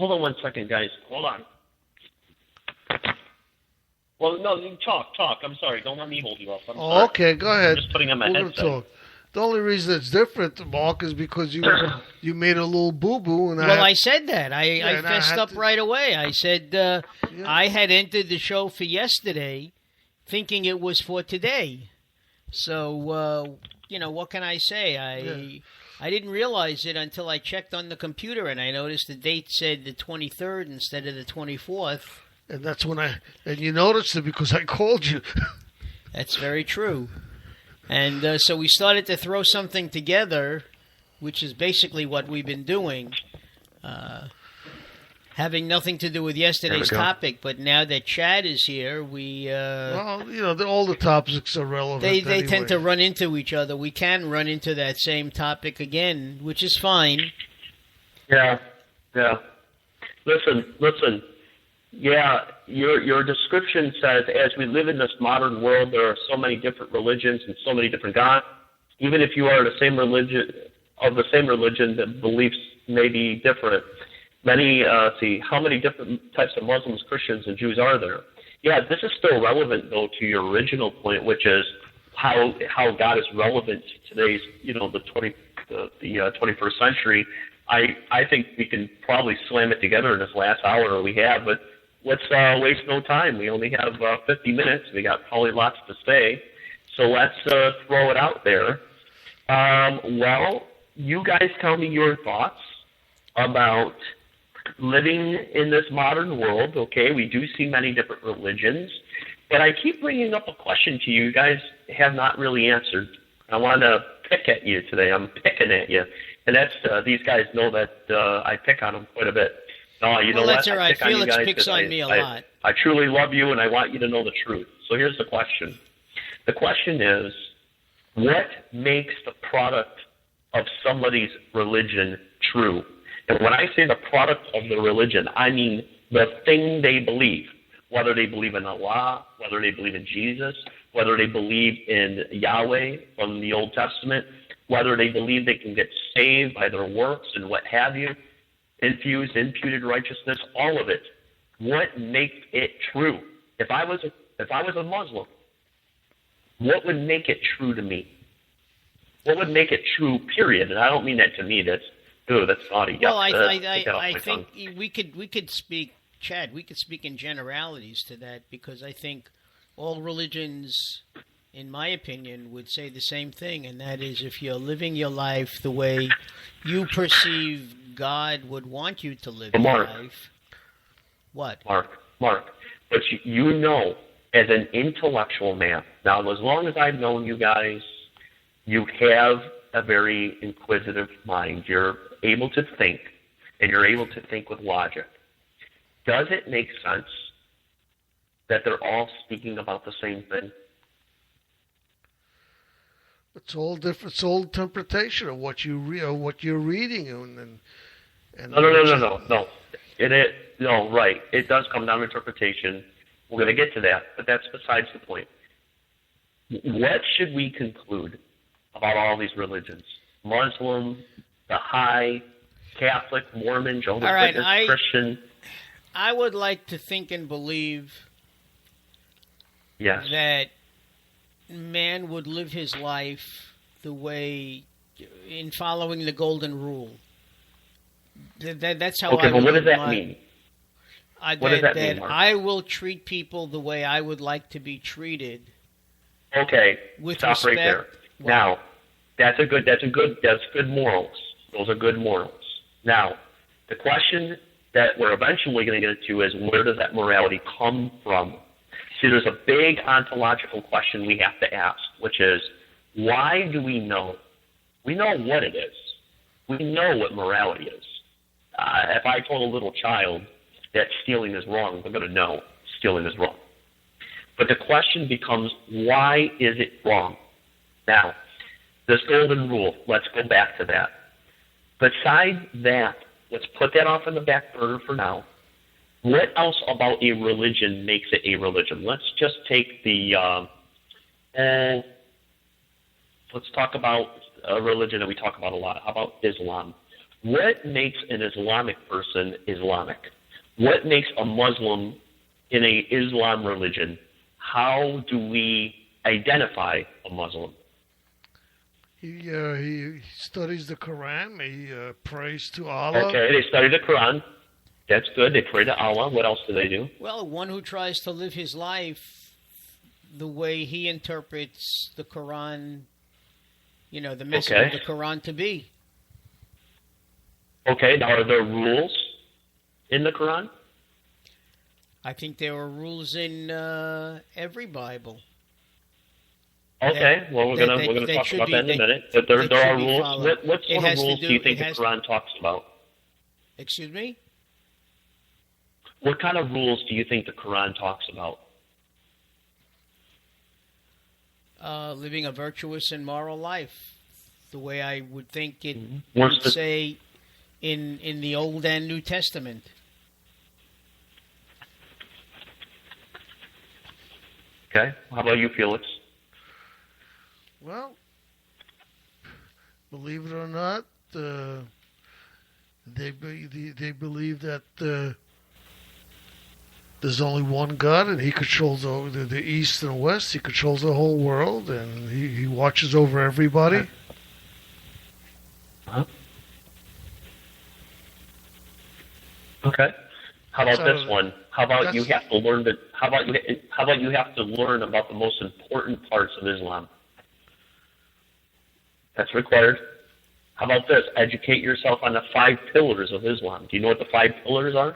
hold on 1 second, guys. Hold on. Well, no, you talk. I'm sorry. Don't let me hold you up. I'm sorry. Okay, go ahead. I'm just putting on my headset. Talk. The only reason it's different, Mark, is because you made a little boo-boo. And I said that. I fessed up right away. I said I had entered the show for yesterday thinking it was for today. So, what can I say? I didn't realize it until I checked on the computer, and I noticed the date said the 23rd instead of the 24th. And that's when and you noticed it because I called you. That's very true. And so we started to throw something together, which is basically what we've been doing, having nothing to do with yesterday's topic. But now that Chad is here, we... all the topics are relevant. They tend to run into each other. We can run into that same topic again, which is fine. Yeah. Listen. Yeah, your description says, as we live in this modern world, there are so many different religions and so many different gods. Even if you are the same religion, the beliefs may be different. How many different types of Muslims, Christians, and Jews are there? Yeah, this is still relevant, though, to your original point, which is how God is relevant to today's, the 21st century. I think we can probably slam it together in this last hour we have, but let's waste no time. We only have 50 minutes. We got probably lots to say, so let's throw it out there. Well, you guys tell me your thoughts about living in this modern world. Okay, we do see many different religions, but I keep bringing up a question to you. You guys have not really answered. I want to pick at you today. I'm picking at you. And that's these guys know that I pick on them quite a bit. No, you know what? That's all right. Felix picks on me a lot. I truly love you, and I want you to know the truth. So here's the question. The question is, what makes the product of somebody's religion true? And when I say the product of the religion, I mean the thing they believe, whether they believe in Allah, whether they believe in Jesus, whether they believe in Yahweh from the Old Testament, whether they believe they can get saved by their works and what have you, imputed righteousness, all of it. What makes it true? If I was a Muslim, what would make it true to me? What would make it true, period? And I don't mean that to me. That's naughty. Well, I think we could speak, Chad, we could speak in generalities to that, because I think all religions, in my opinion, would say the same thing, and that is, if you're living your life the way you perceive God would want you to live your life. What? Mark, but you know, as an intellectual man, now as long as I've known you guys, you have a very inquisitive mind. You're able to think, and you're able to think with logic. Does it make sense that they're all speaking about the same thing? It's all different. It's all interpretation of what you what you're reading, and No. No, right. It does come down to interpretation. We're going to get to that, but that's besides the point. What should we conclude about all these religions? Muslim, Baha'i, Catholic, Mormon, Jehovah's Witness, Christian. I would like to think and believe that man would live his life the way, in following the golden rule. That's how I would. Okay, what does that mean? What does that mean, Mark? I will treat people the way I would like to be treated. Okay, with stop respect. Right there. Now, that's good morals. Those are good morals. Now, the question that we're eventually going to get to is, where does that morality come from? See, there's a big ontological question we have to ask, which is, why do we know? We know what it is. We know what morality is. If I told a little child that stealing is wrong, they're going to know stealing is wrong. But the question becomes, why is it wrong? Now, this golden rule, let's go back to that. Besides that, let's put that off in the back burner for now. What else about a religion makes it a religion? Let's just take let's talk about a religion that we talk about a lot. How about Islam? What makes an Islamic person Islamic? What makes a Muslim in a Islam religion? How do we identify a Muslim? He studies the Quran. He prays to Allah. Okay, they study the Quran. That's good. They pray to Allah. What else do they do? Well, one who tries to live his life the way he interprets the Quran, the message of the Quran to be. Okay, now are there rules in the Quran? I think there are rules in every Bible. Okay, well we're gonna talk about that in a minute. But there are rules. What sort of rules do you think the Quran talks about? Excuse me? What kind of rules do you think the Quran talks about? Living a virtuous and moral life, the way I would think it Mm-hmm. would say in the Old and New Testament. Okay, how about you, Felix? Well, believe it or not, they believe that there's only one God, and He controls the East and West. He controls the whole world, and He watches over everybody. Uh-huh. Okay. How about this one? How about you have to learn How about you have to learn about the most important parts of Islam? That's required. How about this? Educate yourself on the 5 pillars of Islam. Do you know what the 5 pillars are?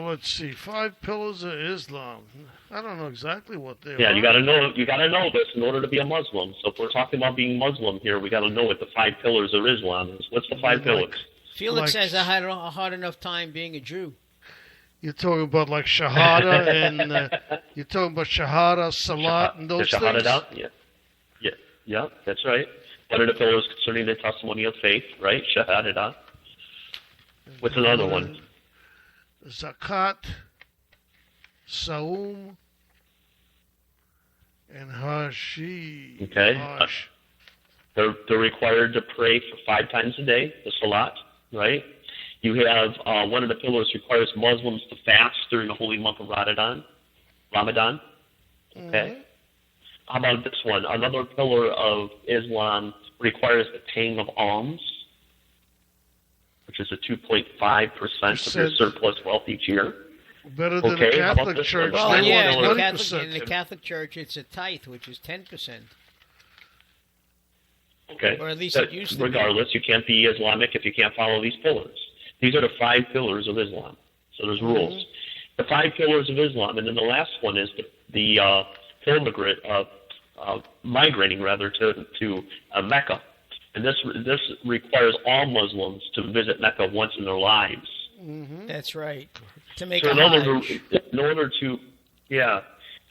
Let's see. 5 pillars of Islam. I don't know exactly what they are. Yeah, you got to know. You got to know this in order to be a Muslim. So if we're talking about being Muslim here, we got to know what the 5 pillars of Islam is. What's the 5 pillars? Felix says I had a hard enough time being a Jew. You're talking about like Shahada and you're talking about Shahada, Salat, and those things? Shahada, yeah, that's right. One of the pillars concerning the testimony of faith, right? Shahada. What's another one? Zakat, Saum, and Hashi. Okay. They're required to pray for 5 times a day, the Salat, right? You have one of the pillars requires Muslims to fast during the holy month of Ramadan. Okay. Mm-hmm. How about this one? Another pillar of Islam requires the paying of alms, which is a 2.5% of your surplus wealth each year. Better than the Catholic Church. Well, in the Catholic Church, it's a tithe, which is 10%. Okay. Or at least it used to regardless, you can't be Islamic if you can't follow these pillars. These are the 5 pillars of Islam. So there's rules. Mm-hmm. The 5 pillars of Islam, and then the last one is the migrating rather to Mecca, and this requires all Muslims to visit Mecca once in their lives. Mm-hmm. That's right. To make so a Hajj.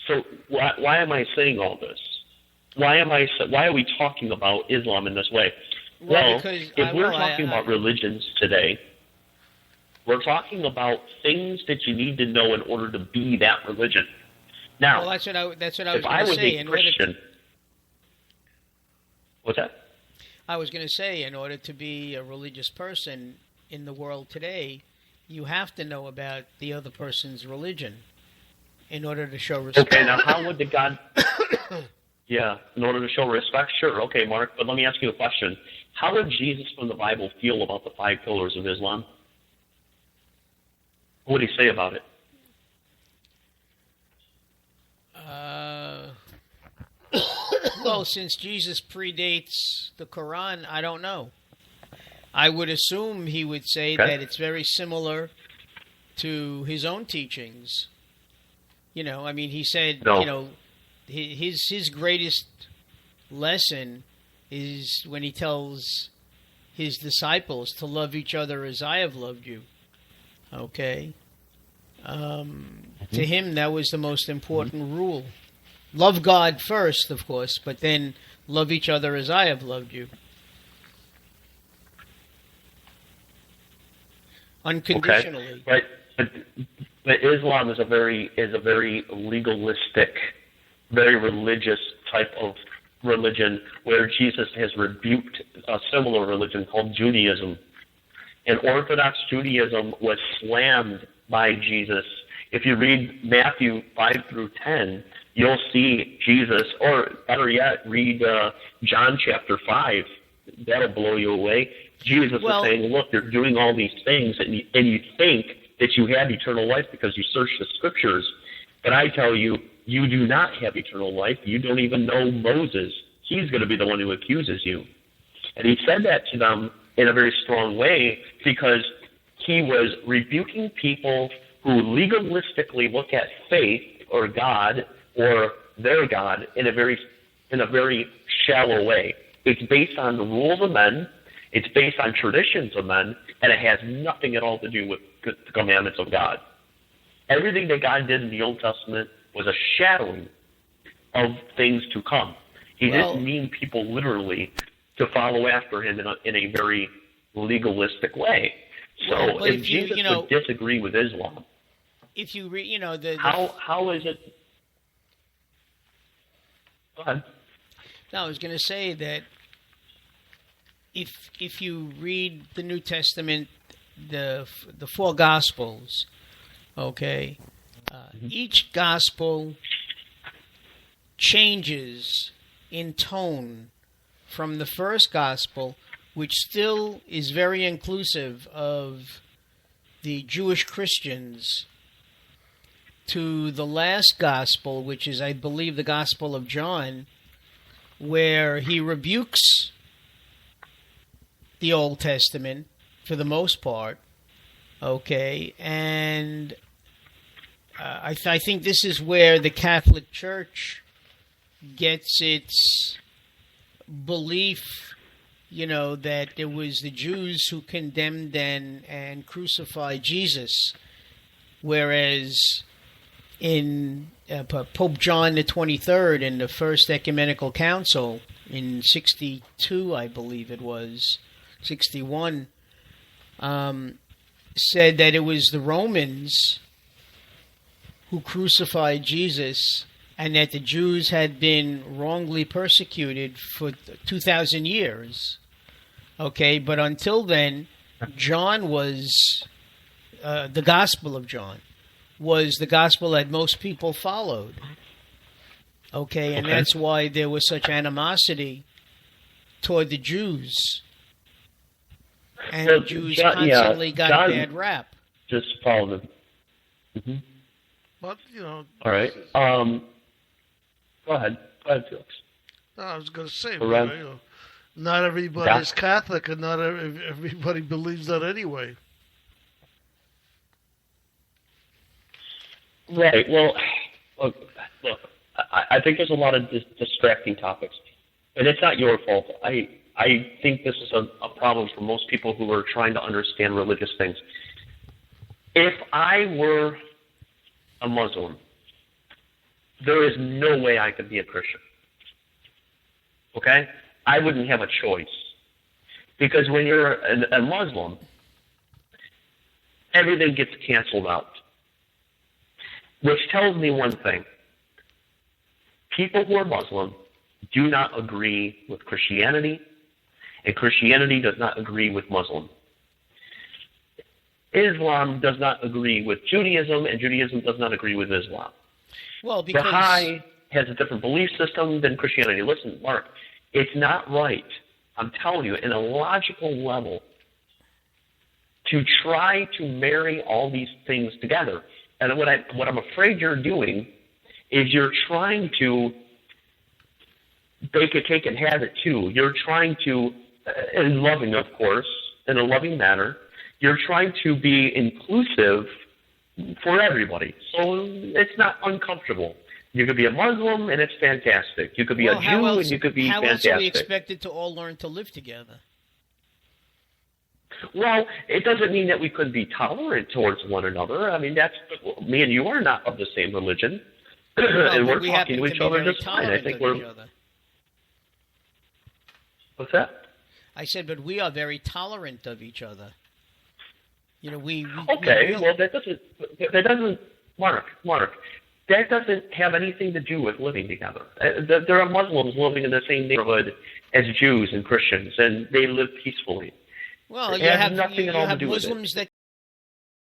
So why am I saying all this? Why are we talking about Islam in this way? Well, if we're talking about religions today, we're talking about things that you need to know in order to be that religion. Now, well, that's what I was going to say. If I was a Christian, what's that? I was going to say, in order to be a religious person in the world today, you have to know about the other person's religion in order to show respect. Okay, now how would the God... Yeah, in order to show respect? Sure, okay, Mark, but let me ask you a question. How did Jesus from the Bible feel about the 5 pillars of Islam? What would he say about it? Well, since Jesus predates the Quran, I don't know. I would assume he would say that it's very similar to his own teachings. I mean, he said, his greatest lesson is when he tells his disciples to love each other as I have loved you. Okay? To him, that was the most important rule. Love God first, of course, but then love each other as I have loved you. Unconditionally. Okay. But Islam is a very legalistic, very religious type of religion where Jesus has rebuked a similar religion called Judaism. And Orthodox Judaism was slammed by Jesus. If you read Matthew 5 through 10, you'll see Jesus, or better yet, read John chapter 5. That'll blow you away. Jesus is saying, look, you're doing all these things, and you think that you have eternal life because you search the Scriptures. But I tell you, you do not have eternal life. You don't even know Moses. He's going to be the one who accuses you. And he said that to them in a very strong way because he was rebuking people who legalistically look at faith or God or their God in a very shallow way. It's based on the rules of men, it's based on traditions of men, and it has nothing at all to do with the commandments of God. Everything that God did in the Old Testament was a shadowing of things to come. He didn't mean people literally to follow after him in a very legalistic way. So if Jesus would disagree with Islam, if you read, how is it? Go ahead. No, I was going to say that if you read the New Testament, the four Gospels, okay, each Gospel changes in tone from the first Gospel, which still is very inclusive of the Jewish Christians, to the last Gospel, which is, I believe, the Gospel of John, where he rebukes the Old Testament for the most part, okay, and I think this is where the Catholic Church gets its belief, that it was the Jews who condemned and crucified Jesus, whereas in Pope John the 23rd in the First Ecumenical Council in 62, I believe it was, 61, said that it was the Romans who crucified Jesus and that the Jews had been wrongly persecuted for 2,000 years. Okay, but until then, John was, the Gospel of John was the gospel that most people followed. Okay, and that's why there was such animosity toward the Jews. And the Jews constantly got a bad rap. Just follow them. Mm-hmm. But, All right. Go ahead. Go ahead, Felix. No, I was going to say, not everybody is Catholic, and not everybody believes that anyway. Right. Well, look. I think there's a lot of distracting topics, and it's not your fault. I think this is a problem for most people who are trying to understand religious things. If I were a Muslim, there is no way I could be a Christian. Okay? I wouldn't have a choice. Because when you're a Muslim, everything gets canceled out. Which tells me one thing. People who are Muslim do not agree with Christianity, and Christianity does not agree with Muslim. Islam does not agree with Judaism, and Judaism does not agree with Islam. Well, because Baha'i has a different belief system than Christianity. Listen, Mark, it's not right, I'm telling you, in a logical level, to try to marry all these things together. And what I'm afraid you're doing is you're trying to bake a cake and have it too. You're trying to, in loving, of course, in a loving manner, you're trying to be inclusive for everybody. So it's not uncomfortable. You could be a Muslim and it's fantastic. You could be a Jew and you could be fantastic. How else are we expected to all learn to live together? Well, it doesn't mean that we couldn't be tolerant towards one another. I mean, me and you are not of the same religion, and we're talking to each other just fine. I think we're. What's that? I said, but we are very tolerant of each other. We okay, well, that doesn't. Mark. that doesn't have anything to do with living together. There are Muslims living in the same neighborhood as Jews and Christians, and they live peacefully. Well, you have nothing at all to do Muslims with it. that